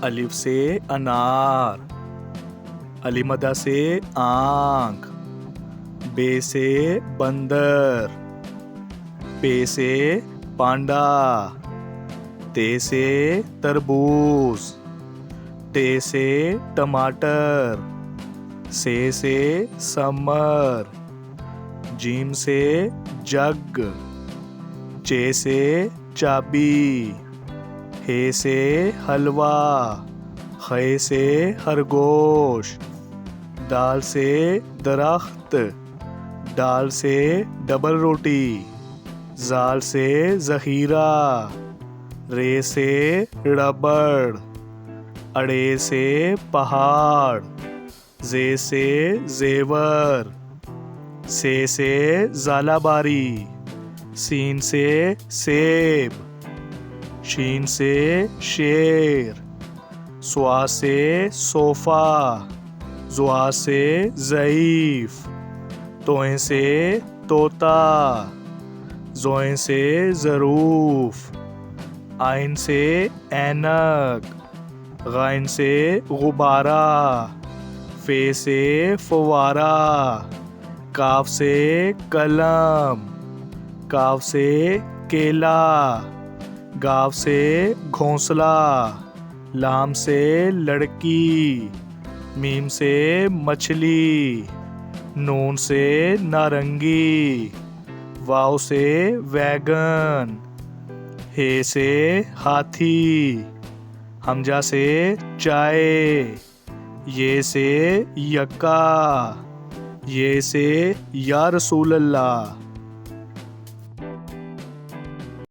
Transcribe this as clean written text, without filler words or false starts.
अलिफ से अनार, अलिमदा से आँख, बे से बंदर, पे से पांडा, ते से तरबूज, टे से टमाटर, से समर, जीम से जग, चे से चाबी, हे से हलवा, खे से खरगोश, दाल से दरख्त, डाल से डबल रोटी, जाल से ज़ख़ीरा, रे से रबड़, अड़े से पहाड़, जे से जेवर, से ज़ालाबारी, सीन से सेब, शीन से शेर, स्वा से सोफ़ा, ज़ुआ से ज़ईफ़, तोएं से तोता, ज़ोएं से ज़रूफ़, आइन से ऐनक, गाइन से गुब्बारा, फे से फवारा, काफ से कलम, काफ से केला, गाव से घोंसला, लाम से लड़की, मीम से मछली, नून से नारंगी, वाव से वैगन, हे से हाथी, हमजा से चाय, ये से यक्का, ये से या रसूल अल्लाह।